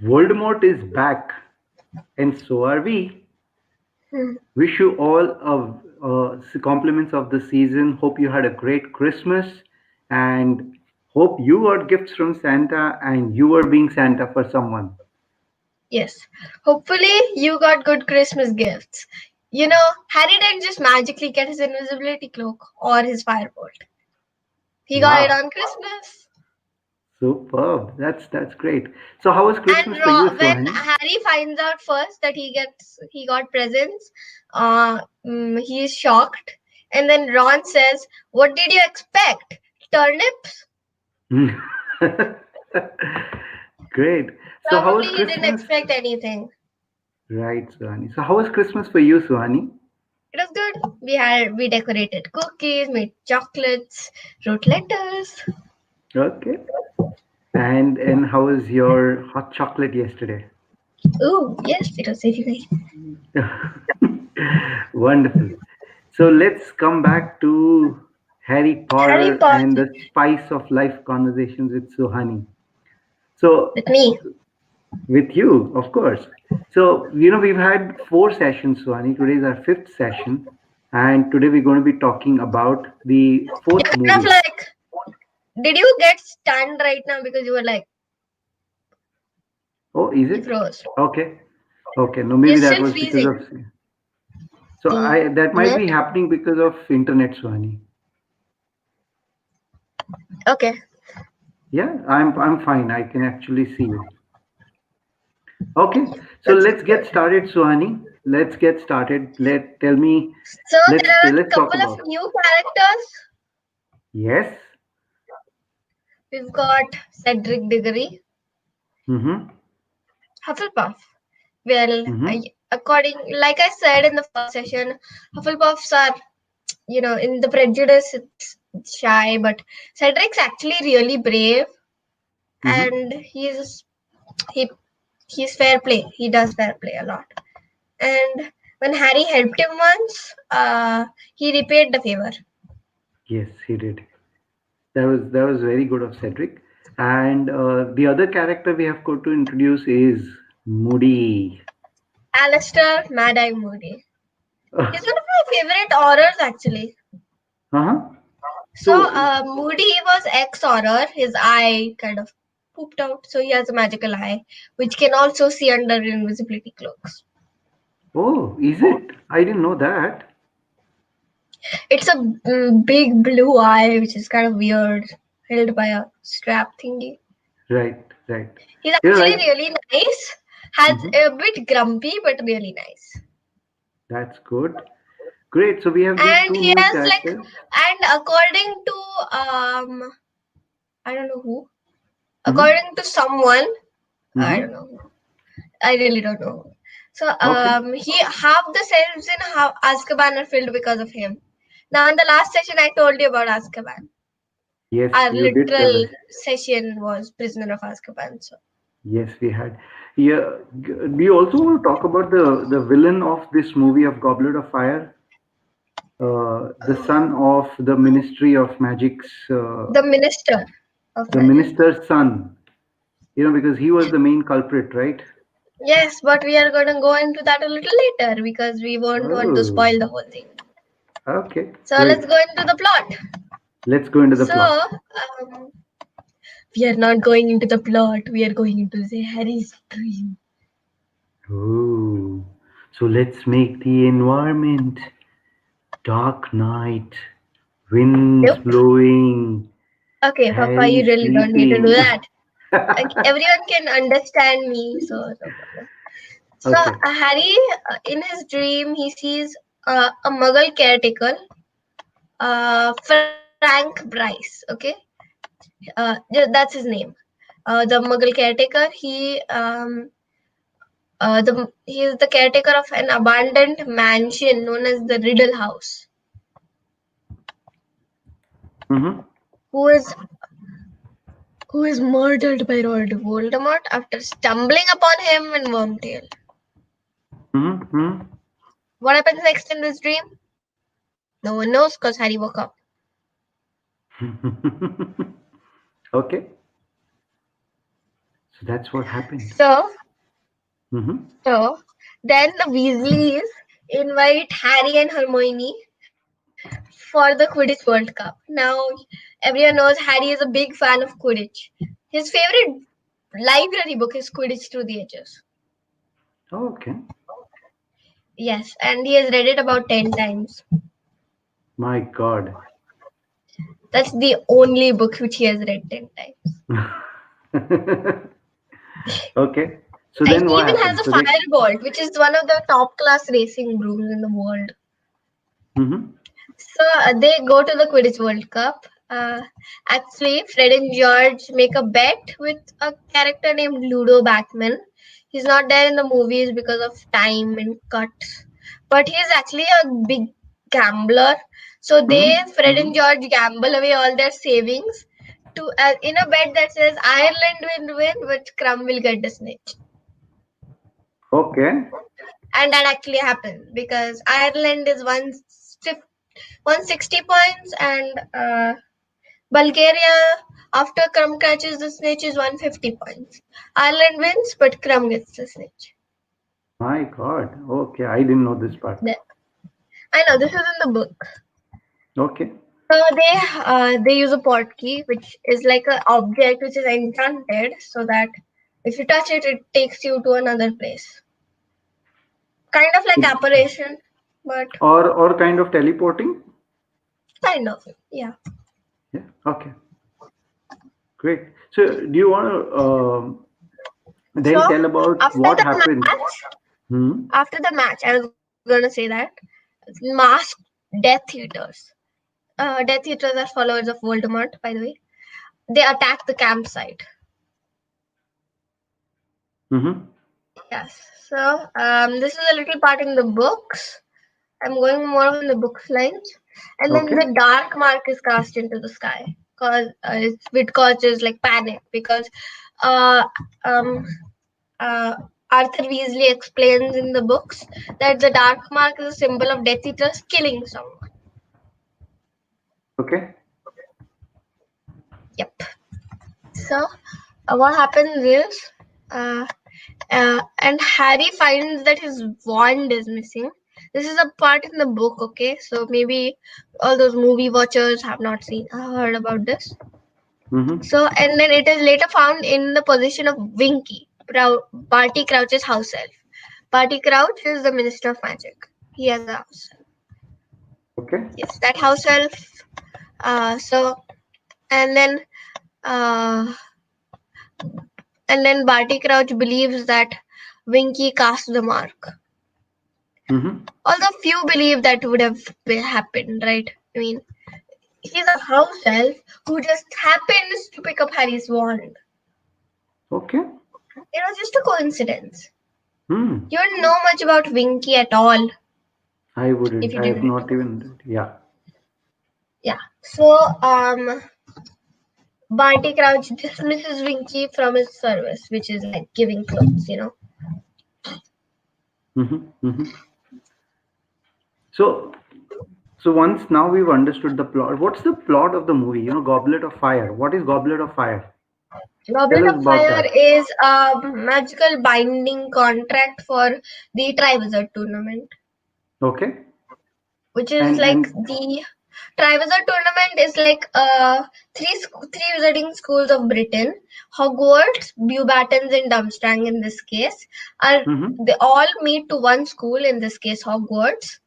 Voldemort is back, and so are we. Hmm. Wish you all compliments of the season. Hope you had a great Christmas, and hope you got gifts from Santa, and you were being Santa for someone. Yes. Hopefully you got good Christmas gifts. You know, Harry didn't just magically get his invisibility cloak or his firebolt. He got it Wow, on Christmas. superb. That's great. So, how was And Christmas for you, When Suhani? Harry finds out first that he got presents, he is shocked. And then Ron says, "What did you expect? Turnips?" Great. So, how was Probably he didn't Christmas? expect anything. Right, Suhani. So, how was Christmas for you, Suhani? It was good. We decorated cookies, made chocolates, wrote letters. Okay. And how was your hot chocolate yesterday? Oh yes, it was very nice. Wonderful. So let's come back to Harry Harry Potter and Potter the spice of life conversations with Suhani. So with me. with you, of course. So we've had four sessions, Suhani. Today is our fifth session, and today we're going to be talking about the fourth You're kind of movie. like, did you get stunned right now because you were like, Oh, is you it? froze? Okay. Okay. No, You're maybe that still was because freezing. of. So I that might Net. be happening because of internet, Suhani. Okay. Yeah, I'm fine. I can actually see you. Okay, so That's let's get good. started, Suhani. Let's get started. Tell me. So Let's there are a let's talk couple of about. new characters. Yes. We've got Cedric Diggory, Mm-hmm. Hufflepuff. Well, Mm-hmm. according, like I said in the first session, Hufflepuffs are, in the prejudice, it's shy, but Cedric's actually really brave, Mm-hmm. and he he's fair play. He does fair play a lot. And when Harry helped him once, he repaid the favor. Yes, he did. That was very good of Cedric. And the other character we have got to introduce is Moody. Alistair Mad Eye Moody. He's one of my favorite horrors actually. Uh-huh. So So, Moody was ex-horror. His eye kind of pooped out, so he has a magical eye, which can also see under invisibility cloaks. oh, is it? I didn't know that. It's a big blue eye, which is kind of weird, held by a strap thingy. Right, right. He's actually Like. really nice. Has Mhm. a bit grumpy, but really nice. That's good. Great. So we have these And two he new has like, characters. and according to I don't know who, Mm-hmm. according to someone, I don't Mm-hmm. know, I really don't know. So Okay. he half the cells in Azkaban are filled because of him. Now in the last session I told you about Azkaban. Yes, Our you did tell literal us. session was Prisoner of Azkaban. So Yes, we had. Yeah. Do you also want to talk about the villain of this movie of Goblet of Fire, the son of the Ministry of Magic's, the Minister of the Magic. minister's son? Because he was the main culprit, right? Yes, but we are going to go into that a little later because we won't want to Oh, spoil the whole thing. okay, So let's great. go into the plot. Let's go into the So plot. we are not going into the plot. We are going into the Harry's dream. Oh, so let's make the environment dark night, winds Nope. blowing, Okay, Papa, Harry you really don't need to do sleeping. that. Like, everyone can understand me, so no problem. So Okay. Harry, in his dream, he sees a Mughal caretaker, Frank Bryce. Okay, that's his name. The Mughal caretaker. He is the caretaker of an abandoned mansion known as the Riddle House, Mm-hmm. who is who is murdered by Lord Voldemort after stumbling upon him in Wormtail. Mm-hmm. What happens next in this dream? No one knows because Harry woke up. Okay. So that's what happened. So, Mm-hmm. so then the Weasleys invite Harry and Hermione for the Quidditch World Cup. Now, everyone knows Harry is a big fan of Quidditch. His favorite library book is Quidditch Through the Ages. Oh, okay. Yes, and he has read it about 10 times. My God. That's the only book which he has read 10 times. Okay. So And then he what even has happened? a So they. firebolt, which is one of the top class racing brooms in the world. Mm-hmm. So they go to the Quidditch World Cup. Actually, Fred and George make a bet with a character named Ludo Backman. He's not there in the movies because of time and cuts, but he's actually a big gambler. So Mm-hmm. Fred and Mm-hmm. George gamble away all their savings to in a bet that says Ireland will win, but Crumb will get the snitch. Okay. And that actually happened because Ireland is 160 points and Bulgaria, after Crumb catches the snitch, is 150 points. Ireland wins, but Crumb gets the snitch. My God. Okay. I didn't know this part. I know this is in the book. Okay. So they use a portkey, which is like an object which is enchanted, so that if you touch it, it takes you to another place. Kind of like It, apparition, but or kind of teleporting. kind of, yeah. Yeah. Okay. Great. So do you want to then So tell about after what the happened? match, Hmm. I was gonna say that masked Death Eaters. Death Eaters are followers of Voldemort, by the way. They attack the campsite. Mm-hmm. Yes. So this is a little part in the books. I'm going more on the books lines, and then Okay. the dark mark is cast into the sky, cause it causes like panic because uh, um, uh, Arthur Weasley explains in the books that the dark mark is a symbol of Death Eaters killing someone. Okay. Yep. So what happens is, uh, and Harry finds that his wand is missing. This is a part in the book, okay? So maybe all those movie watchers have not seen heard about this. Mm-hmm. So and then it is later found in the possession of Winky, Barty Crouch's house elf. Barty Crouch is the Minister of Magic. He has a house elf. Okay. Yes, that house elf. So and then uh, and then Barty Crouch believes that Winky cast the mark. Mm-hmm. Although few believe that would have happened, right? I mean, he's a house elf who just happens to pick up Harry's wand. Okay. It was just a coincidence. Hmm. You don't know much about Winky at all I if wouldn't. you I have didn't. not even. Yeah. Yeah. So, Barty Crouch dismisses Winky from his service, which is like giving clothes, you know. Mm-hmm. Mm-hmm. So so once now we've understood the plot. What's the plot of the movie? Goblet of Fire. What is Goblet of Fire? Tell Goblet us of about Fire that. is a magical binding contract for the Triwizard tournament, Okay. which is And like and the Triwizard tournament is like three wizarding schools of Britain, Hogwarts, Beauxbatons, and Durmstrang in this case, are mm-hmm. they all meet to one school in this case Hogwarts,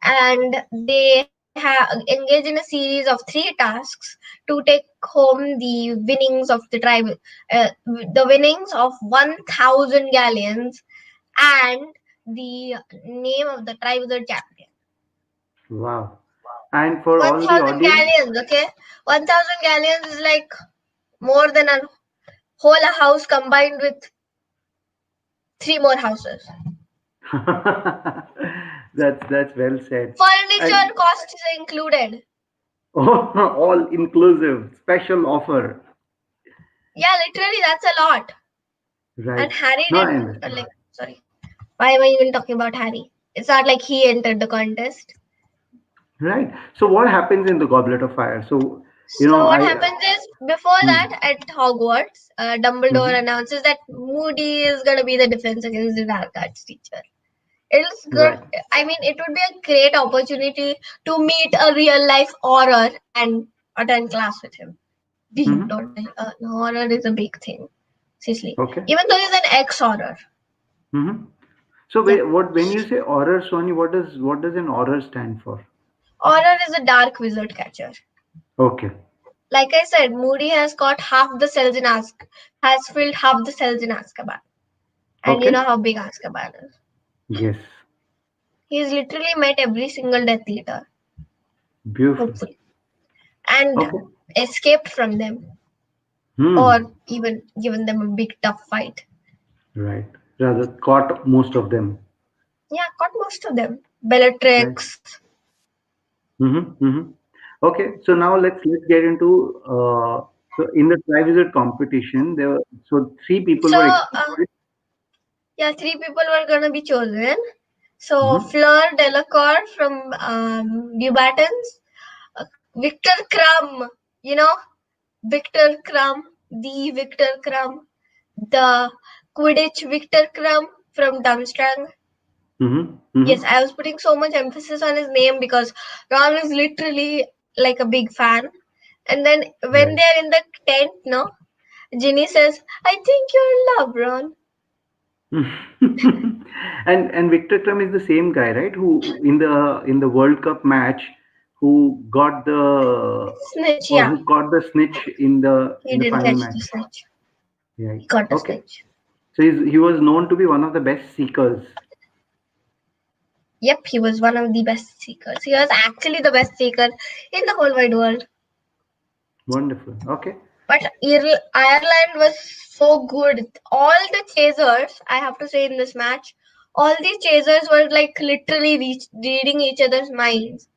and they engage in a series of three tasks to take home the winnings of the winnings of 1,000 galleons and the name of the Triwizard champion. Wow. And for all the 1,000 audience. galleons, okay? 1,000 galleons is like more than a whole house combined with three more houses. That's well said. Furniture And cost is included. all inclusive special offer. Yeah, literally, that's a lot. And Right. Harry No, I didn't, understand. like, sorry. Why am I even talking about Harry? It's not like he entered the contest. Right. So what happens in the Goblet of Fire? So You So know, what I. happens is before Hmm, that at Hogwarts, Dumbledore hmm. announces that Moody is gonna be the defense against the dark arts teacher. It's good. Right. I mean, it would be a great opportunity to meet a real life horror and attend class with him. Being Hmm. told horror is a big thing. Seriously, Okay. even though he's an ex horror. Hmm. So Yeah, what when you say horror, Sony, what does an horror stand for? horror is a dark wizard catcher. Okay. Like I said, Moody has got half the cells in has filled half the cells in Azkaban, and you Okay. know how big Azkaban is. Yes. He's literally met every single Death Eater, Beautiful. hopefully, and Okay. escaped from them, Hmm. or even given them a big tough fight. Right. Rather caught most of them. Yeah, caught most of them. Right. Bellatrix. Mm-hmm. Mm-hmm. Okay. So now let's get into so in the Triwizard competition, there were so three people So, were excluded. yeah, three people were gonna be chosen. So, Mm-hmm. Fleur Delacour from Beauxbatons, Victor Crumb, you know, Victor Crumb, the Victor Crumb, the Quidditch Victor Crumb from Durmstrang. Mm-hmm. Yes, Mm-hmm. I was putting so much emphasis on his name because Ron is literally like a big fan. And then when Right. they're in the tent, no, Ginny says, "I think you're in love, Ron." And Victor Krum is the same guy, right? Who in the World Cup match, who got the Snitch, or yeah. who caught the snitch in the He in the didn't final catch the match. snitch. Right. He caught the Okay. snitch. So he was known to be one of the best seekers. Yep, he was one of the best seekers. He was actually the best seeker in the whole wide world. Wonderful. Okay. But Ireland was so good. All the chasers, I have to say, in this match, all the chasers were like literally reading each other's minds.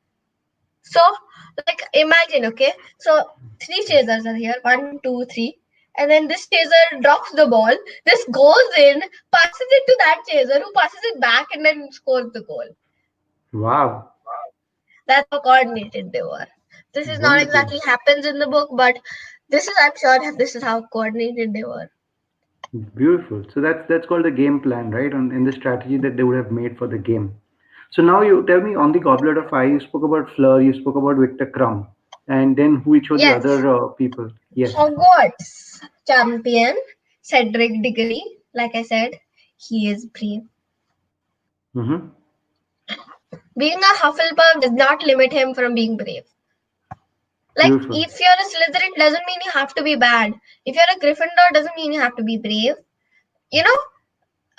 So, like, imagine, okay? So, three chasers are here, one, two, three. And then this chaser drops the ball. This goes in, passes it to that chaser who passes it back and then scores the goal. Wow. That's how coordinated they were. This is not Wonderful. exactly happens in the book, but this is, I'm sure, this is how coordinated they were. Beautiful. So that's called the game plan, right? And the strategy that they would have made for the game. So now you tell me on the Goblet of Fire, you spoke about Fleur, you spoke about Victor Crumb, and then which were the Yes, other people? Yes. Hogwarts champion Cedric Diggory. Like I said, he is brave. Mm-hmm. Being a Hufflepuff does not limit him from being brave. Like, Beautiful. if you're a Slytherin, doesn't mean you have to be bad. If you're a Gryffindor, doesn't mean you have to be brave. You know,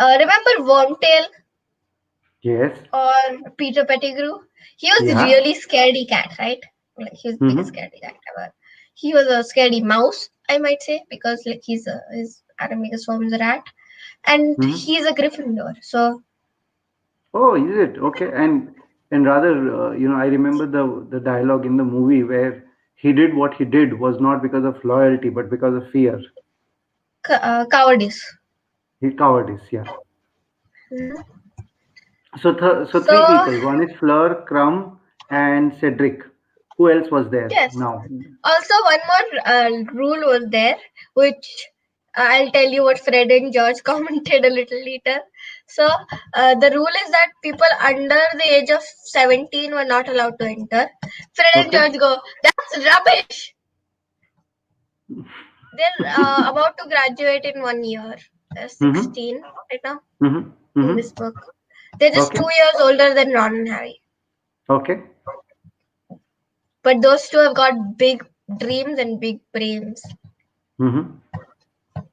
remember Wormtail Yes. or Peter Pettigrew? He was Yeah. really scaredy cat, right? Like, he was the biggest Mm-hmm. scaredy cat ever. He was a scaredy mouse, I might say, because like his Atomicus form is a rat, and Mm-hmm. he's a Gryffindor. So Oh, is it? Okay. And rather, I remember the dialogue in the movie where he did what he did was not because of loyalty, but because of fear. cowardice. He cowardice. Yeah. Mhm. So three So people. One is Fleur, Crumb, and Cedric. Who else was there yes. now? Also, one more rule was there, which I'll tell you what Fred and George commented a little later. So, the rule is that people under the age of 17 were not allowed to enter. Fred and Okay. George go, "That's rubbish." They're about to graduate in 1 year. They're Mm-hmm. 16 right now Mm-hmm. in Mm-hmm. this book. They're just Okay. 2 years older than Ron and Harry. Okay. But those two have got big dreams and big brains. Mm-hmm.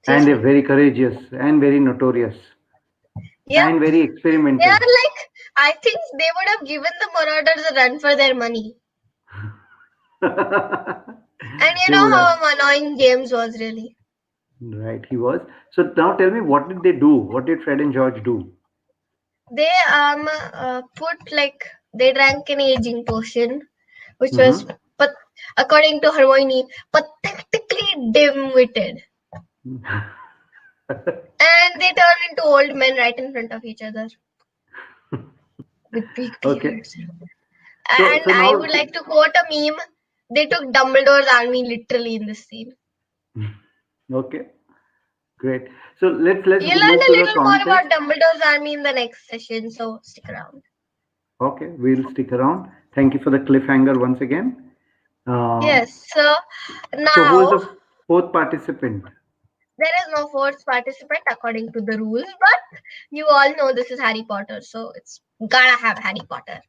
And they're Seriously. very courageous and very notorious Yep. and very They are experimental. like, I think they would have given the Marauders a run for their money. And you They know would have. how annoying James was really. Right, he was. So now tell me, what did they do? What did Fred and George do? They put like they drank an aging potion, which was Mm-hmm. but according to Hermione, pathetically dim-witted. And they turned into old men right in front of each other with big Okay. beards. So And so I now. would like to quote a meme. They took Dumbledore's army literally in this scene. Okay, great. So let's You'll learn move a to the little more about context. Dumbledore's army in the next session, so stick around. Okay, we'll stick around. Thank you for the cliffhanger once again. Um, Yes, so so who is now the fourth participant? there is no fourth participant according to the rules, but you all know this is Harry Potter, so it's gotta have Harry Potter.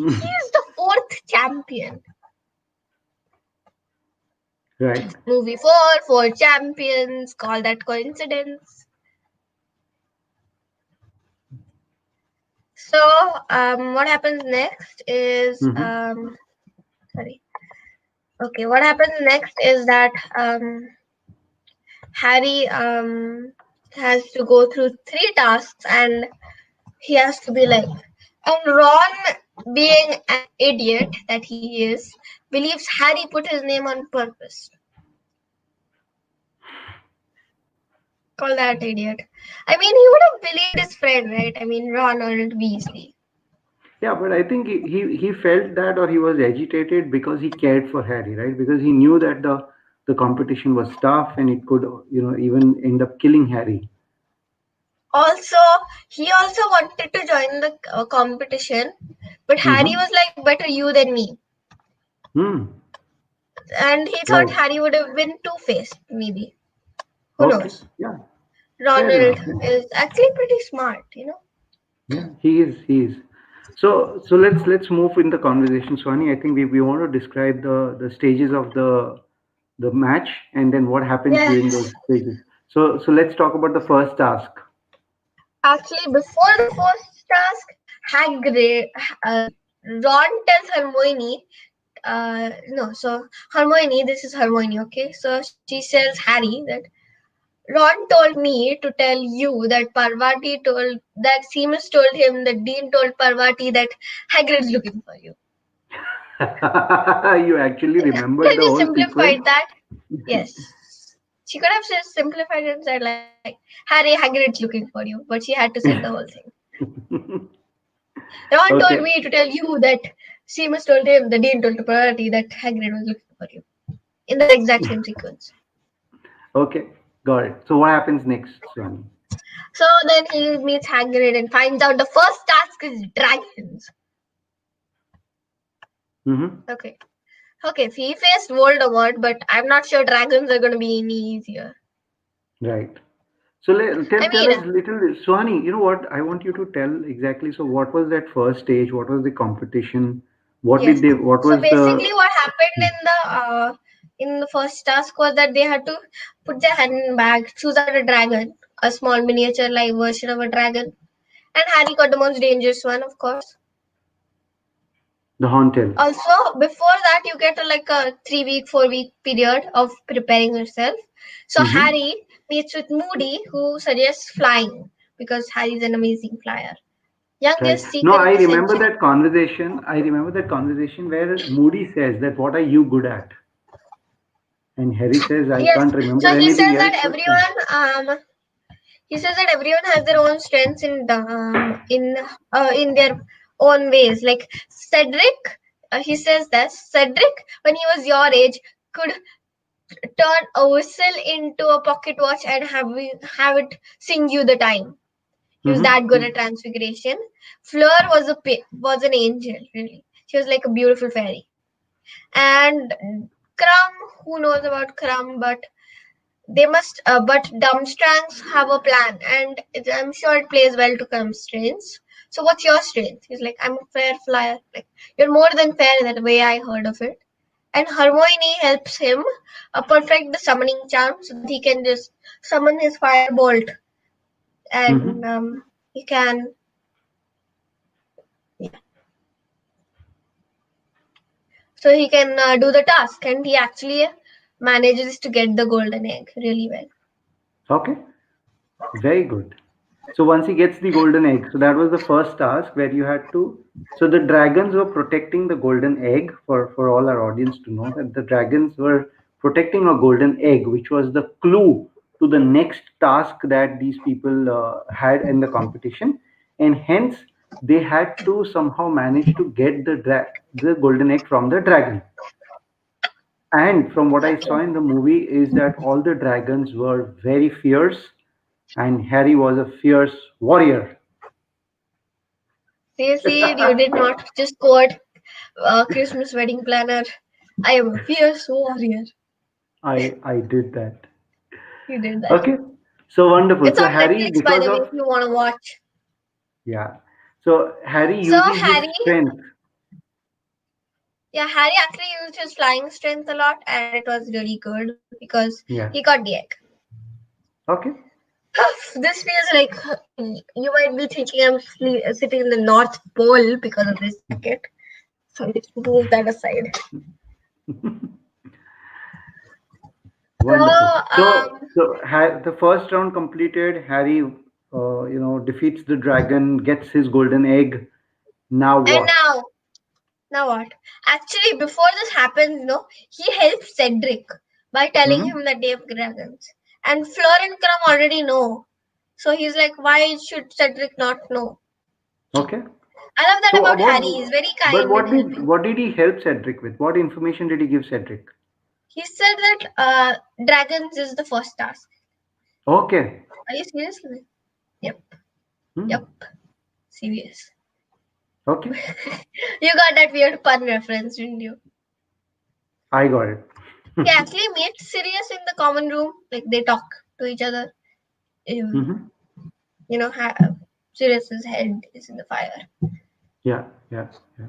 He is the fourth champion. Right. Movie 4, four champions, call that coincidence. So, what happens next is, Mm-hmm. sorry. Okay, what happens next is that Harry has to go through three tasks and he has to be like, and Ron, being an idiot that he is, believes Harry put his name on purpose. Call that idiot. I mean, he would have believed his friend, right? I mean, Ron or Weasley. Yeah, but I think he felt that, or he was agitated because he cared for Harry, right? Because he knew that the competition was tough and it could, even end up killing Harry. Also, he also wanted to join the competition, but Harry Mm-hmm. was like, better you than me. Hmm. And he thought Right. Harry would have been two-faced, maybe. Who Okay. knows? Yeah. Fair Ronald enough. Yeah. is actually pretty smart, you know? Yeah. He is. He is. So let's move in the conversation, Swani. I think we want to describe the stages of the match and then what happens during those Yes. stages. So let's talk about the first task. Actually, before the first task, Hagrid, Ron tells Hermione, no, so Hermione, this is Hermione, okay? So she tells Harry that Ron told me to tell you that Seamus told him that Dean told Parvati that Hagrid's looking for you. You actually remembered Can the you whole simplify sequence. that? Yes. She could have just simplified it and said like, Harry, Hagrid's looking for you, but she had to say the whole thing. Ron told Okay. me to tell you that Seamus told him, the Dean told Parvati that Hagrid was looking for you. In the exact same sequence. Okay. Got it. So what happens next, Swani? So then he meets Hagrid and finds out the first task is dragons. Mm-hmm. Okay. Okay, he faced Voldemort, but I'm not sure dragons are going to be any easier. Right. So I tell mean, us little, Swani, you know what? I want you to tell exactly. So what was that first stage? What was the competition? yes. What So was basically, the, what happened in the first task was that they had to put their hand in bag, choose out a dragon, a small miniature like version of a dragon, and Harry got the most dangerous one, of course. the Haunted? Also, before that, you get like a 3 week, 4 week period of preparing yourself. So Mm-hmm. Harry meets with Moody, who suggests flying because Harry's an amazing flyer. Right. Youngest No, secret I of the remember century. that conversation. I remember that conversation where Moody says that, what are you good at? And Harry says, I Yes. can't So remember anything else, but yeah. he says that everyone has their own strengths in their own ways. Like Cedric, he says that Cedric, when he was your age, could turn a whistle into a pocket watch and have it sing you the time. He was that good Mm-hmm. at transfiguration. Fleur was an angel, really. She was like a beautiful fairy. And Crumb, who knows about Crumb, but but Dumbstrangs have a plan, and I'm sure it plays well to Crumb's strengths. So what's your strength? He's like, I'm a fair flyer. Like, you're more than fair in that way I heard of it. And Hermione helps him perfect the summoning charm so that he can just summon his firebolt and Mm-hmm. he can, yeah. So he can do the task, and he actually manages to get the golden egg really well. Okay. Very good. So once he gets the golden egg, so that was the first task where you had to. So the dragons were protecting the golden egg, for all our audience to know that the dragons were protecting a golden egg, which was the clue to the next task that these people had in the competition, and hence they had to somehow manage to get the golden egg from the dragon. And from what I saw Okay. in the movie is that all the dragons were very fierce, and Harry was a fierce warrior. Seriously, you did not just quote Christmas wedding planner. I am a fierce warrior. I did that. You did that. Okay, so wonderful. It's So on Harry, Netflix, by because the way, of, if you want to watch. yeah, so Harry So using his Harry, strength. yeah, Harry actually used his flying strength a lot, and it was really good because he Yeah. got the egg. Okay. This feels like you might be thinking I'm sitting in the North Pole because of this jacket. So let's move that aside. So, Wonderful. The first round completed. Harry, defeats the dragon, gets his golden egg. Now and what? now what? Actually, before this happens, he helps Cedric by telling Hmm. him the day of dragons. And Fleur and Crumb already know. So he's like, why should Cedric not know? Okay. I love that So about what? Harry. He's very But kind and helping. what did he help Cedric with? What information did he give Cedric? He said that dragons is the first task. Okay. Are you serious? Yep, Hmm. yep, serious. Okay. You got that weird pun reference, didn't you? I got it. He actually meets Sirius in the common room. Like they talk to each other. Um, Hmm. Sirius's head is in the fire. Yeah. Yeah. Yeah.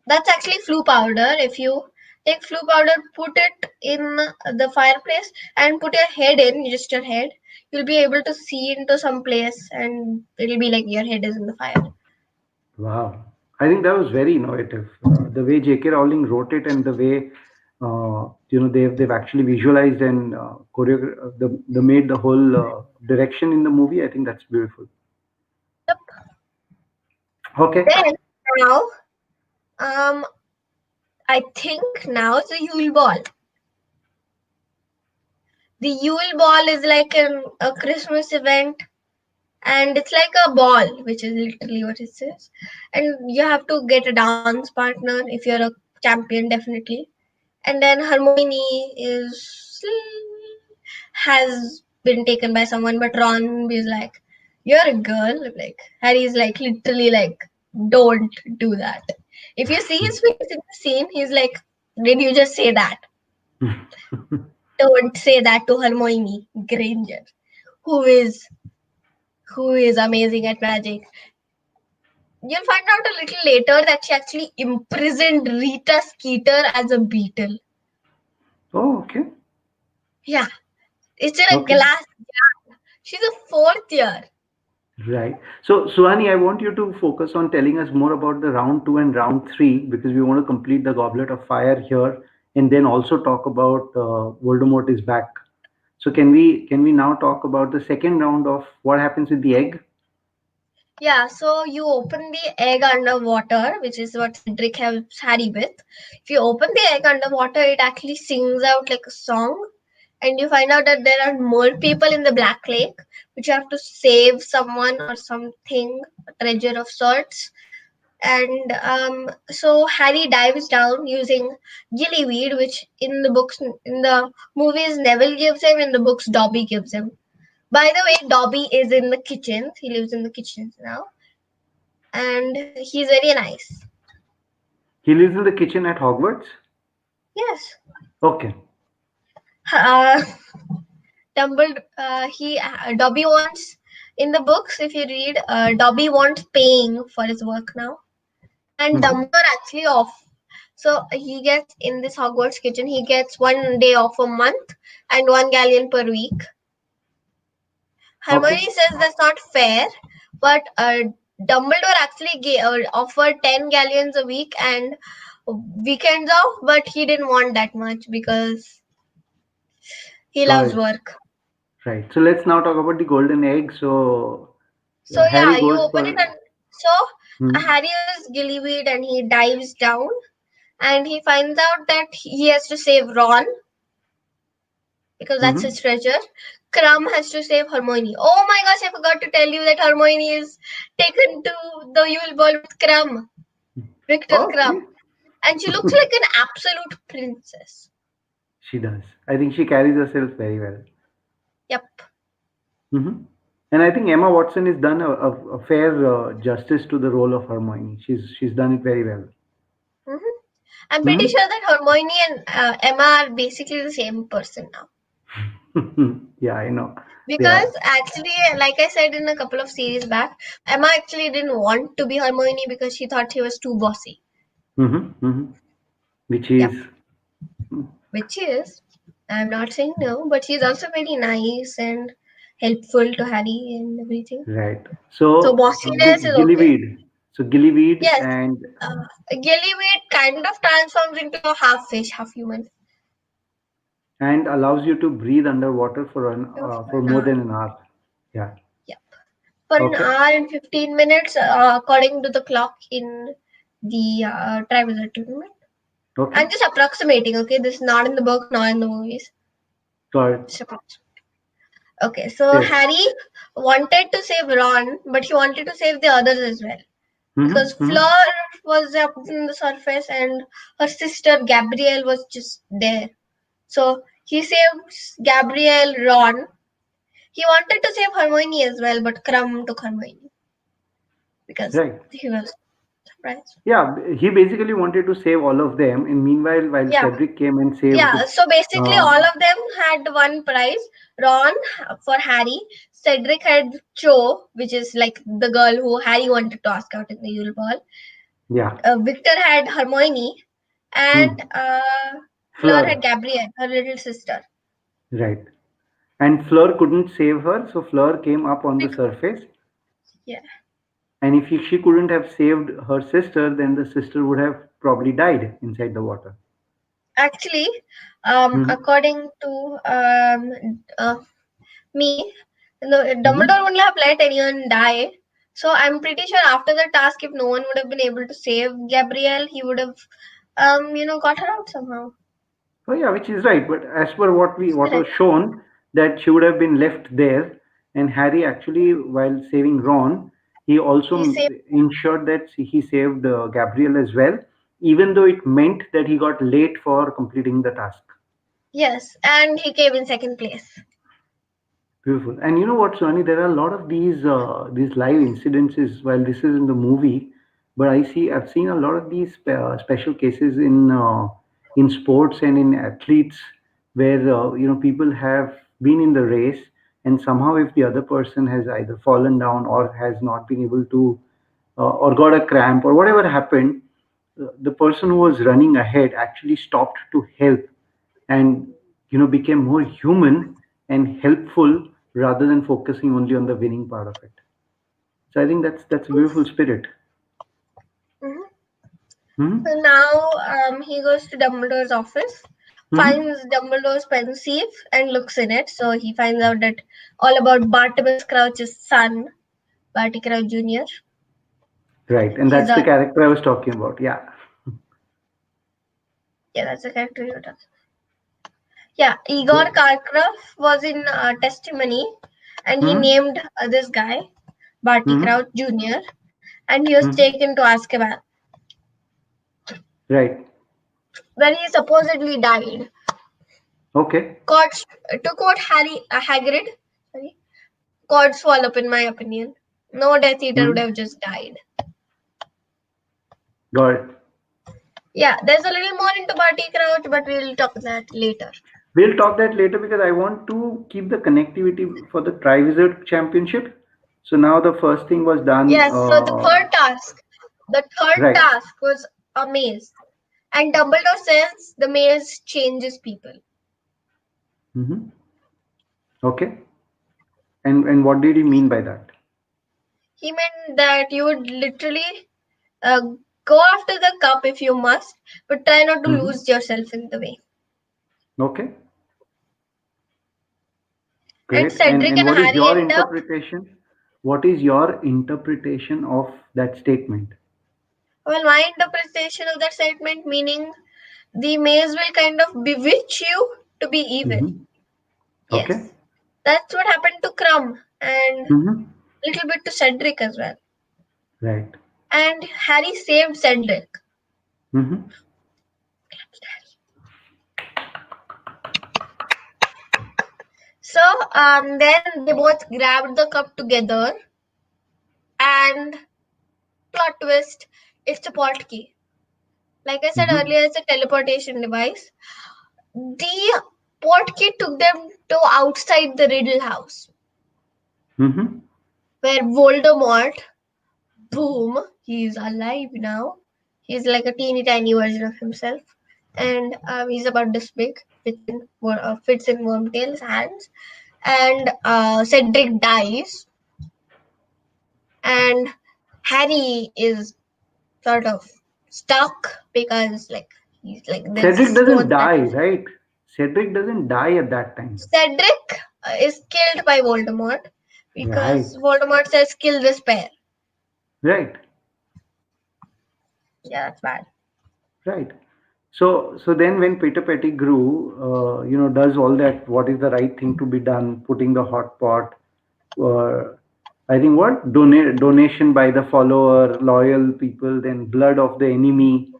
That's actually flu powder. If you take flu powder, put it in the fireplace and put your head in, just your head, you'll be able to see into some place and it'll be like your head is in the fire. Wow. I think that was very innovative. The way J.K. Rowling wrote it and the way they've actually visualized and they made the whole direction in the movie. I think that's beautiful. Yep. Okay. Then now, um, I think now it's a Yule Ball. The Yule Ball is like a Christmas event, and it's like a ball, which is literally what it says. And you have to get a dance partner if you're a champion, definitely. And then Hermione is has been taken by someone, but Ron is like, "You're a girl." Like Harry's like literally like, "Don't do that." If you see his face in the scene, he's like, "Did you just say that?" Don't say that to Hermione Granger, who is who is amazing at magic. You'll find out a little later that she actually imprisoned Rita Skeeter as a beetle. Oh, okay. Yeah, it's in a Okay. glass jar. She's a fourth year. Right. So, Suhani, I want you to focus on telling us more about the round two and round three because we want to complete the Goblet of Fire here and then also talk about Voldemort is back. So, can we now talk about the second round of what happens with the egg? Yeah, so you open the egg underwater, which is what Cedric helps Harry with. If you open the egg underwater, it actually sings out like a song, and you find out that there are more people in the Black Lake, which you have to save someone or something, a treasure of sorts. And so Harry dives down using gillyweed, which in the movies, Neville gives him, in the books, Dobby gives him. By the way, Dobby is in the kitchen. He lives in the kitchen now, and he's very nice. He lives in the kitchen at Hogwarts. Yes. Okay. Uh, Dobby wants in the books. If you read, Dobby wants paying for his work now, and Hmm. Dumbledore actually off. So he gets in this Hogwarts kitchen. He gets 1 day off a month and 1 galleon per week. Okay. Hermione says that's not fair, but Dumbledore actually offered 10 galleons a week and weekends off, but he didn't want that much because he Got loves it. work. Right. So let's now talk about the golden egg. So So Harry yeah, you goes open it for. and so Hmm. Harry is gillyweed and he dives down and he finds out that he has to save Ron because that's Hmm. his treasure. Crumb has to save Hermione. Oh my gosh, I forgot to tell you that Hermione is taken to the Yule Ball with Victor Okay. Crumb. And she looks like an absolute princess. She does. I think she carries herself very well. Yep. Hmm. And I think Emma Watson has done a fair justice to the role of Hermione. She's done it very well. Hmm. I'm pretty Hmm. sure that Hermione and Emma are basically the same person now. Yeah, I know. They Because are. actually, like I said in a couple of series back, Emma actually didn't want to be Hermione because she thought she was too bossy. Hmm. Hmm. Which Yep. is Which is, I'm not saying no, but she's also very nice and helpful to Harry and everything. right. So So bossiness is okay. Gillyweed. So Gillyweed Yes, and Gillyweed kind of transforms into a half fish, half human. allows you to breathe underwater For for an more hour. than an hour. Yeah. Yep. For an Okay. hour and 15 minutes, according to the clock in the Triwizard tournament. Okay. I'm just approximating, okay? This is not in the book, not in the movies. Got it. Just approximate. Okay, so Yes. Harry wanted to save Ron, but he wanted to save the others as well. Because Mm-hmm. Mm-hmm. Fleur was up in the surface and her sister Gabrielle was just there. So he saves Gabrielle, Ron. He wanted to save Hermione as well, but Crumb took Hermione because Right. he was surprised. Yeah, he basically wanted to save all of them, and meanwhile, while Yeah, Cedric came and saved, yeah. So basically, uh, all of them had one prize. Ron for Harry, Cedric had Cho, which is like the girl who Harry wanted to ask out in the Yule Ball. yeah, Victor had Hermione, and hmm, Fleur Fleur, had Gabrielle, her little sister. right. And Fleur couldn't save her, so Fleur came up on the Bec- surface. Yeah, And if she couldn't have saved her sister, then the sister would have probably died inside the water. actually, Hmm. according to me, no, Hmm. Dumbledore wouldn't have let anyone die. So I'm pretty sure after the task, if no one would have been able to save Gabrielle, he would have, got her out somehow. Oh yeah, which is right. But as per what Right. was shown, that she would have been left there, and Harry actually, while saving Ron, he also He saved, ensured that he saved Gabriel as well, even though it meant that he got late for completing the task. yes, and he came in second place. Beautiful. And you know what, Swani? There are a lot of these live incidences. While this is in the movie, but I've seen a lot of these special cases in sports and in athletes where people have been in the race, and somehow if the other person has either fallen down or has not been able to or got a cramp or whatever happened, the person who was running ahead actually stopped to help and became more human and helpful rather than focusing only on the winning part of it. So I think that's a beautiful spirit. Mhm. Hmm. So now he goes to Dumbledore's office, Hmm. finds Dumbledore's pensieve, and looks in it. So he finds out that all about Bartimus Crouch's son, Barty Crouch Jr. Right, and He's that's the the character I was talking about. Yeah. Yeah, that's the character you're talking. Yeah, Igor Good. Karkaroff was in testimony, and he Hmm. named this guy Barty Hmm. Crouch Jr. and he was Hmm. taken to Azkaban, Right. where he supposedly died. Okay. Quotes, to quote Harry Hagrid, sorry, Quotes swallow up in my opinion. No Death Eater would Hmm. have just died. Got it. Yeah, there's a little more into Barty Crouch, but we'll talk that later. We'll talk that later because I want to keep the connectivity for the Triwizard Championship. So now the first thing was done. Yes, so the third Right. task was a maze. And Dumbledore says the maze changes people. Hmm. Okay. And what did he mean by that? He meant that you would literally uh, go after the cup if you must, but try not to Hmm. lose yourself in the way. Okay. And Great. And Cedric and and what is Harry your end up, interpretation? What is your interpretation of that statement? well, my interpretation of that statement meaning the maze will kind of bewitch you to be evil. Hmm. Yes. Okay. That's what happened to Crumb and Hmm. a little bit to Cedric as well. Right. And Harry saved Cedric. Hmm. So then they both grabbed the cup together, and plot twist, it's a portkey. Like I said Mm-hmm. earlier, it's a teleportation device. The portkey took them to outside the Riddle house, Mm-hmm. where Voldemort, boom, he's alive now. He's like a teeny tiny version of himself, and he's about this big, fits in Wormtail's hands. And Cedric dies, and Harry is sort of stuck because like he's like there's Cedric doesn't stones that die, he's. right? Cedric doesn't die at that time. Cedric is killed by Voldemort Right. because Voldemort says kill this pair. Right. Yeah, that's bad. Right. So then when Peter Pettigrew, does all that, what is the right thing to be done, putting the hot pot, uh, I think what donation by the follower, loyal people, then blood of the enemy.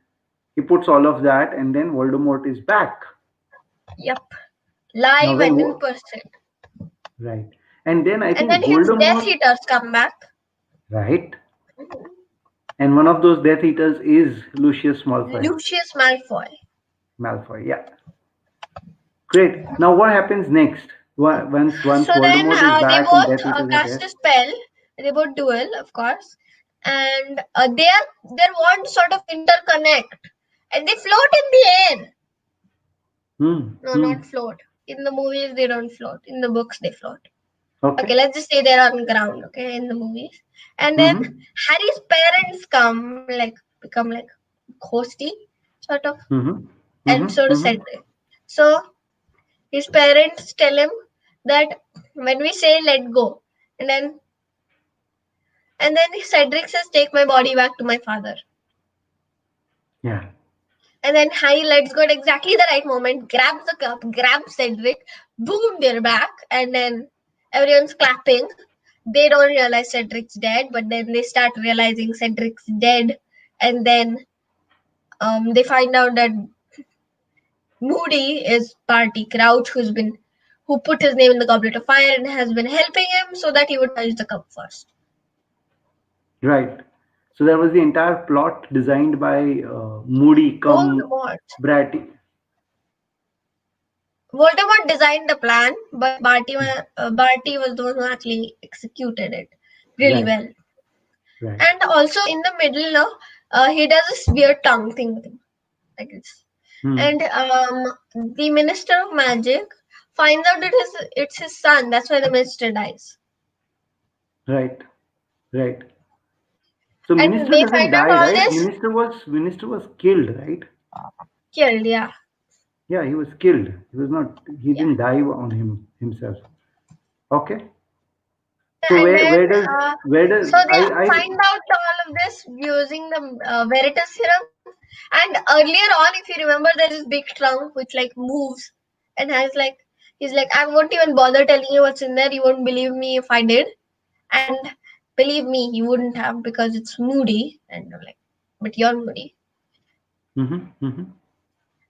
He puts all of that, and then Voldemort is back. Yep. Now Live when and in person. right, and then I And think then his Death Voldemort, Eaters come back. right, and one of those Death Eaters is Lucius Malfoy. Lucius Malfoy. Malfoy, yeah, great. Now what happens next? Once So then Voldemort is they back and both Death Eaters are cast there. a spell. They both duel, of course, and their wands sort of interconnect, and they float in the air. Hmm. No, Hmm. not float. In the movies, they don't float. In the books, they float. Okay, Okay. let's just say they're on ground. Okay, in the movies, and then Mm-hmm. Harry's parents become like ghosty, sort of, Mm-hmm. and Mm-hmm. so does Mm-hmm. Cedric. So his parents tell him that when we say let go, and then Cedric says, "Take my body back to my father." Yeah. And then Harry lets go at exactly the right moment, grabs the cup, grabs Cedric, boom, they're back, and then everyone's clapping. They don't realize Cedric's dead, but then they start realizing Cedric's dead, and then they find out that Moody is Barty Crouch, who put his name in the goblet of fire and has been helping him so that he would touch the cup first. Right. So that was the entire plot designed by Moody come Voldemort. Bratty. Voldemort designed the plan, but Barty was the one who actually executed it really Right. well. Right. And also in the middle, no, he does this weird tongue thing with him, like this. Hmm. And the Minister of Magic finds out that it's his son. That's why the minister dies. Right. Right. So And Minister they doesn't find out die, all right? this Minister was killed, right? killed. Yeah, Yeah, he was killed. He was not. He yeah. didn't die on himself. Okay. So And where then where does where does so they I find out all of this using the Veritas serum. And earlier on, if you remember, there is big trunk which like moves and has like he's like, I won't even bother telling you what's in there. You won't believe me if I did. And believe me, you wouldn't have because it's moody. And I'm like, but you're moody. mm-hmm, mm-hmm,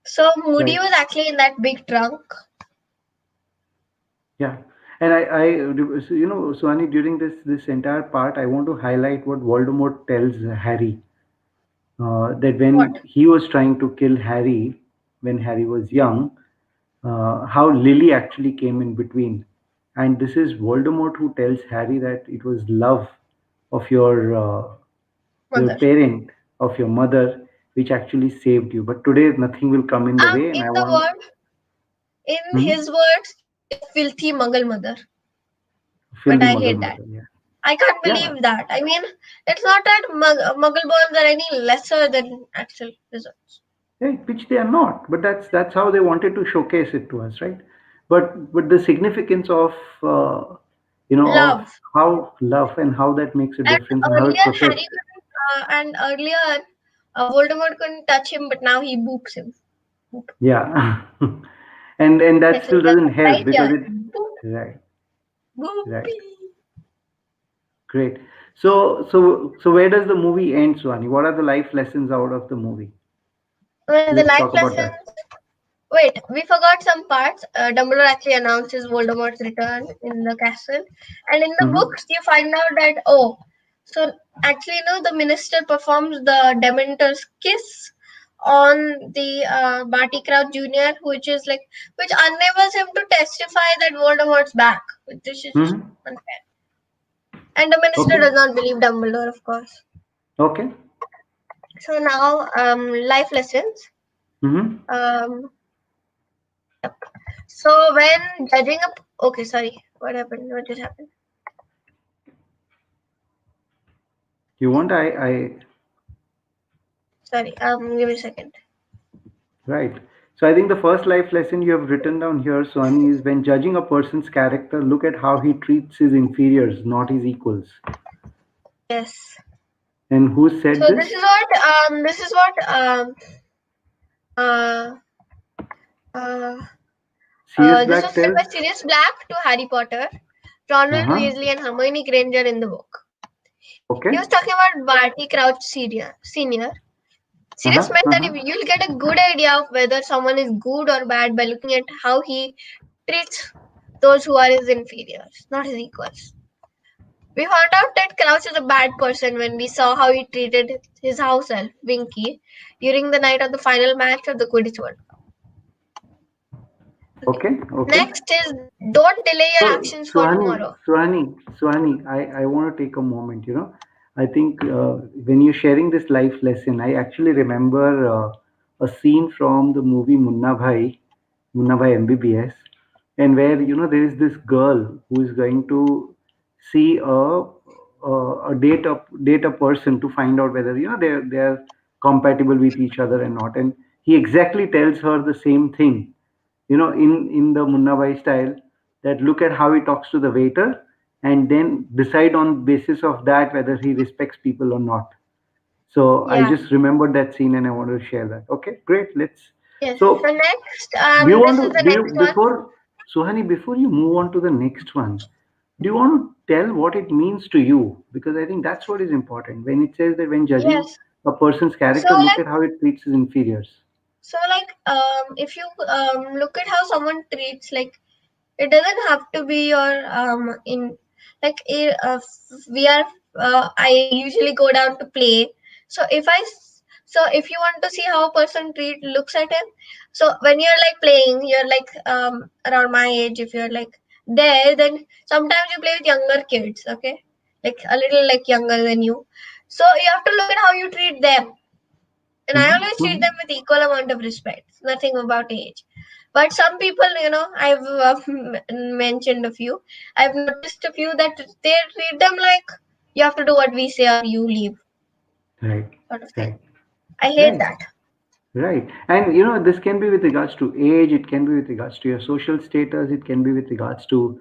So Moody right. was actually in that big trunk. Yeah. And so, Suhani, during this entire part, I want to highlight what Voldemort tells Harry. That What? when he was trying to kill Harry, when Harry was young, how Lily actually came in between. And this is Voldemort who tells Harry that it was love of your Mother. parent, of your mother, which actually saved you. But today nothing will come in the way, and In I the want word, in mhm, his words, it's filthy Muggle mother. But filthy I muggle hate that. mother. Yeah, I can't yeah, believe that. I mean, it's not that Muggle borns are any lesser than actual wizards. right, which they are not. But that's how they wanted to showcase it to us, right? But the significance of of Love. how love and how that makes a And difference and how it earlier, protects. And earlier, Voldemort couldn't touch him, but now he boops him. Boop. Yeah, and that That's his still doesn't weapon right help because here. it Boop, right, right. boopy. Great. So where does the movie end, Swani? What are the life lessons out of the movie? Well, the Let's life talk about that. lessons. Wait, we forgot some parts. Dumbledore actually announces Voldemort's return in the castle, and in the Mm-hmm. books you find out that so actually the minister performs the Dementor's kiss on the Barty Crouch Jr., which enables him to testify that Voldemort's back, which is just Mm-hmm. unfair. And the minister Okay. does not believe Dumbledore, of course. Okay. So now, life lessons. Mm-hmm. Um, so when judging a okay, sorry, what happened? What just happened? You want I Sorry, give me a second. right. So I think the first life lesson you have written down here, Suhani, is when judging a person's character, look at how he treats his inferiors, not his equals. Yes. And who said So this? uh, uh, Sirius this was Black said tells. by Sirius Black to Harry Potter, Ronald Uh-huh. Weasley, and Hermione Granger in the book. He Okay. was talking about Barty Crouch Senior. Sirius Uh-huh. meant that Uh-huh. if you'll get a good idea of whether someone is good or bad by looking at how he treats those who are his inferiors, not his equals. We found out that Crouch is a bad person when we saw how he treated his house elf, Winky, during the night of the final match of the Quidditch World Cup. Okay. Okay. Okay. Next is don't delay your So, actions for Suhani, tomorrow. Suhani, I want to take a moment. I think when you're sharing this life lesson, I actually remember a scene from the movie Munna Bhai MBBS, and where there is this girl who is going to see a date a person to find out whether they're compatible with each other and not, and he exactly tells her the same thing, in the Munnabai style, that look at how he talks to the waiter and then decide on basis of that whether he respects people or not. So I Yeah. just remembered that scene and I wanted to share that. Okay, great. Let's. Yes. So So next, do you want this is to the do next you one. before Suhani, before you move on to the next one, do you want to tell what it means to you? Because I think that's what is important. When it says that when judging Yes. a person's So character, look like at how it treats his inferiors. if you look at how someone treats it doesn't have to be your in we are I usually go down to play. So if you want to see how a person looks at him, so when you're like playing, you're like around my age. If you're like there, then sometimes you play with younger kids, okay, like a little like younger than you. So you have to look at how you treat them, and I Hmm. always treat them with equal amount of respect. Nothing about age. But some people, I've mentioned a few. I've noticed a few that they treat them like you have to do what we say or you leave, Right, sort of thing. right, I hate right. that. Right. And this can be with regards to age, it can be with regards to your social status, it can be with regards to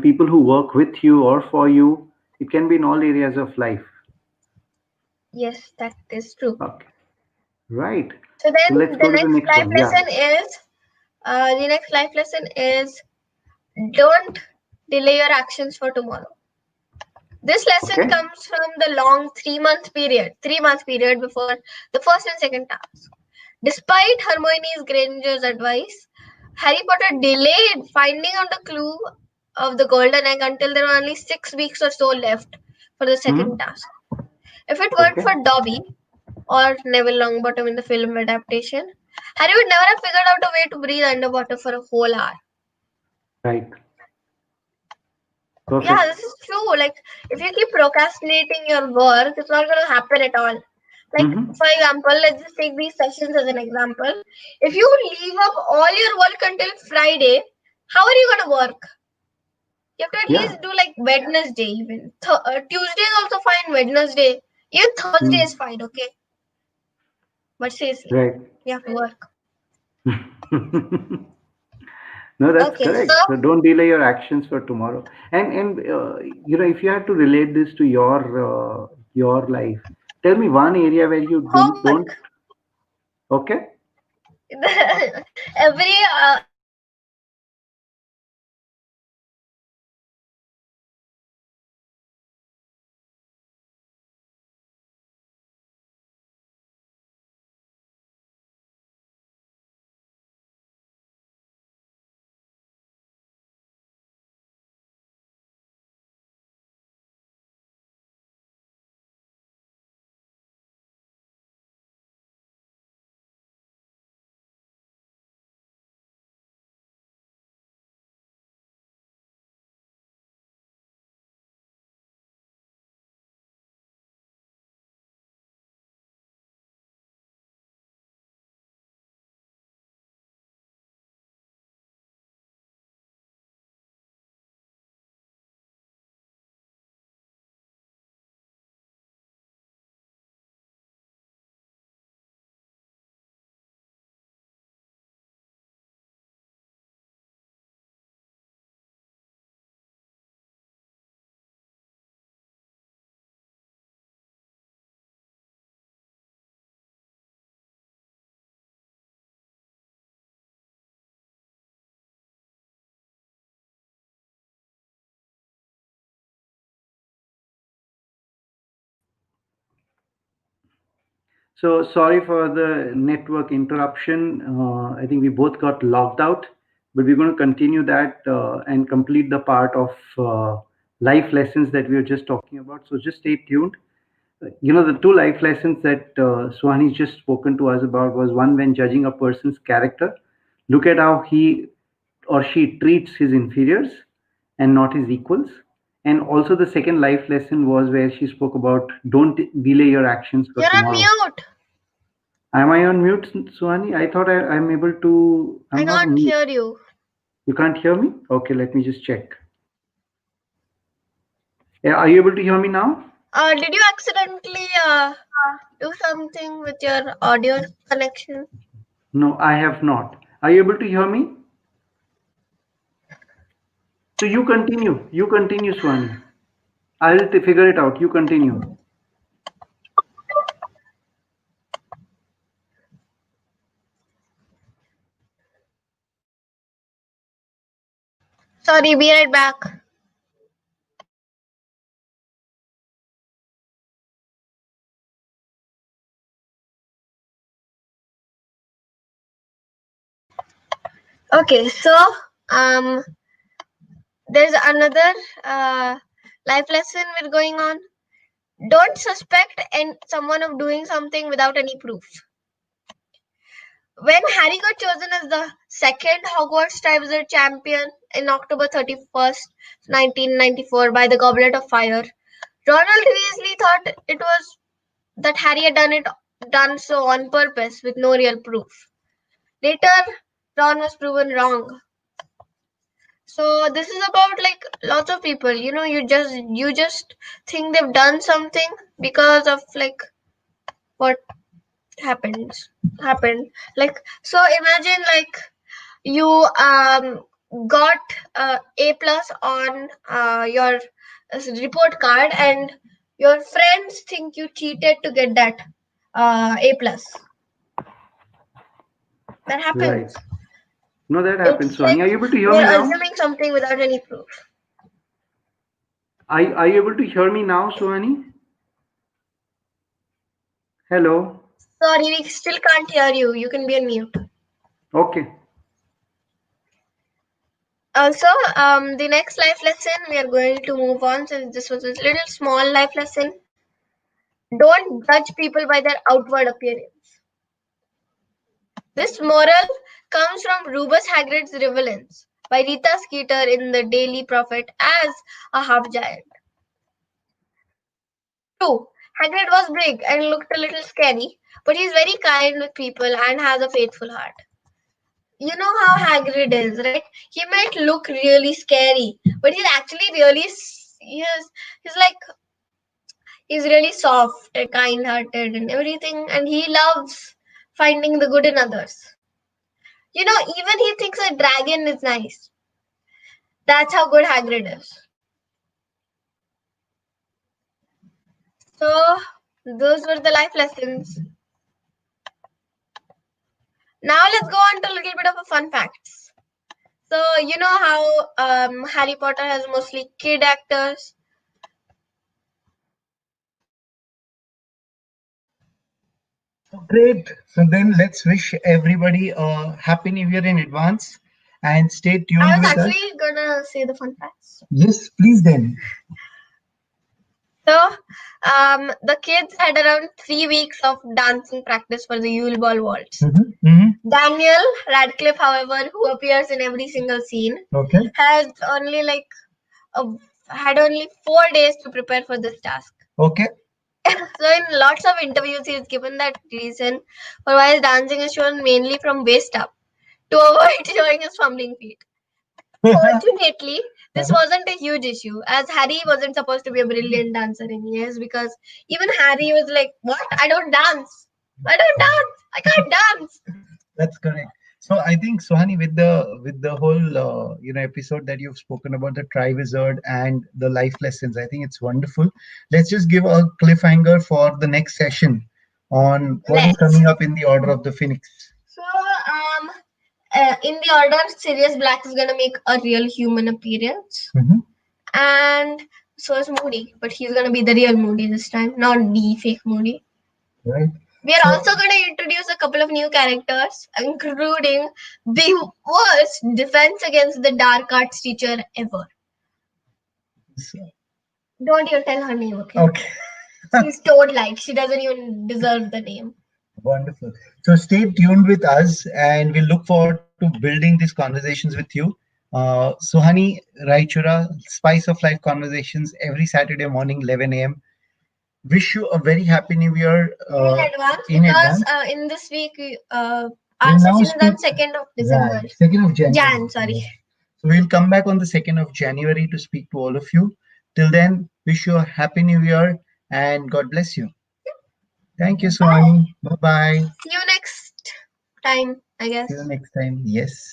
people who work with you or for you. It can be in all areas of life. Yes, that is true. Okay. Right. So So let's then go to the next one. Yeah. the next life lesson is don't delay your actions for tomorrow. This lesson Okay. comes from the long 3 month period before the first and second task. Despite Hermione's Granger's advice, Harry Potter delayed finding out the clue of the golden egg until there were only 6 weeks or so left for the second Hmm. task. If it weren't Okay. for Dobby or Neville Longbottom in the film adaptation, Harry would never have figured out a way to breathe underwater for a whole hour. Right. Yeah, Perfect. this is true. Like, if you keep procrastinating your work, it's not going to happen at all. Like, Hmm. for example, let's just take these sessions as an example. If you leave up all your work until Friday, how are you going to work? You have to at Yeah. least do like Wednesday, even. Tuesday is also fine, Wednesday. Even Thursday is Hmm. fine, okay? But seriously, Right. you have to work. No, that's Okay, so correct. So don't delay your actions for tomorrow. And if you had to relate this to your life, tell me one area where you don't. homework. Okay. Every day I have to do homework. So sorry for the network interruption. I think we both got logged out, but we're going to continue that and complete the part of life lessons that we were just talking about. So just stay tuned. The two life lessons that Suhani's just spoken to us about was one when judging a person's character, look at how he or she treats his inferiors and not his equals. And also, the second life lesson was where she spoke about don't delay your actions for You're on tomorrow. mute. Am I on mute, Suhani? I thought I'm able to. I I'm not on can't mute. hear you. You can't hear me? Okay, let me just check. Yeah, are you able to hear me now? Did you accidentally do something with your audio connection? No, I have not. Are you able to hear me? So you continue. You continue, Suhani. I'll figure it out. You continue. Sorry, be right back. Okay, so um, there's another uh, life lesson we're going on. Don't suspect someone of doing something without any proof. When Harry got chosen as the second Hogwarts Triwizard champion in October 31st, 1994 by the Goblet of Fire, Ronald Weasley thought it was that Harry had done so on purpose with no real proof. Later, Ron was proven wrong. So this is about like lots of people, you just think they've done something because of like what happened. Like so imagine like you got A plus on your report card and your friends think you cheated to get that A plus. That Right. happens. No, that happens, It's Suhani. like Are you able to hear me they're now? assuming something without any proof. Are you able to hear me now, Suhani? Hello. Sorry, we still can't hear you. You can be on mute. Okay. Also, the next life lesson we are going to move on since this was a little small life lesson. Don't judge people by their outward appearance. This moral comes from Rubus Hagrid's Relevance by Rita Skeeter in the Daily Prophet as a half giant. True, Hagrid was big and looked a little scary, but he's very kind with people and has a faithful heart. You know how Hagrid is, right? He might look really scary, but he's actually he's like he's really soft and kind-hearted and everything, and he loves finding the good in others. Even he thinks a dragon is nice. That's how good Hagrid is. So those were the life lessons. Now let's go on to a little bit of a fun facts. So you know how Harry Potter has mostly kid actors. Great. So then let's wish everybody a happy new year in advance and stay I tuned was with us. actually gonna say the fun facts. Yes, please then. So, the kids had around 3 weeks of dancing practice for the Yule Ball waltz. Daniel Radcliffe, however, who appears in every single scene, Okay. had only 4 days to prepare for this task. Okay. So, in lots of interviews, he is given that reason for why his dancing is shown mainly from waist up to avoid showing his fumbling feet. Fortunately, this wasn't a huge issue as Harry wasn't supposed to be a brilliant dancer in years because even Harry was like, "What? I don't dance. I don't dance. I can't dance." That's correct. So I think Suhani, with the whole episode that you've spoken about the Triwizard and the life lessons, I think it's wonderful. Let's just give a cliffhanger for the next session on what is Let's. coming up in the Order of the Phoenix. So, in the order, Sirius Black is gonna make a real human appearance, and so is Moody, but he's gonna be the real Moody this time, not the fake Moody. Right. We are So also going to introduce a couple of new characters, including the worst defense against the dark arts teacher ever. so- Don't you tell her name, okay? okay. She's toad like. She doesn't even deserve the name. Wonderful. So stay tuned with us, and we look forward to building these conversations with you. Suhani, Raichura, Spice of Life conversations every Saturday morning, 11 a.m. Wish you a very happy New Year In advance, in because advance. in this week, We'll our now session is speak on 2nd of right, December. 2nd of January. Jan, sorry. Yeah. So we'll come back on the 2nd of January to speak to all of you. Till then, wish you a happy New Year and God bless you. Thank you, Bye. Suhani. Bye bye. See you next time, I See you guess. next time. Yes.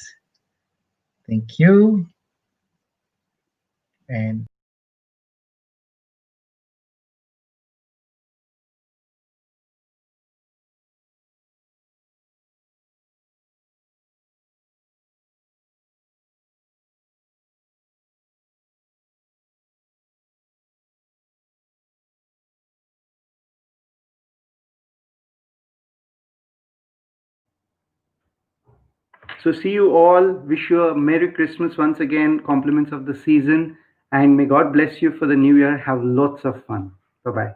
Thank you. And So see you all. Wish you a Merry Christmas once again. Compliments of the season, and may God bless you for the new year. Have lots of fun. Bye bye.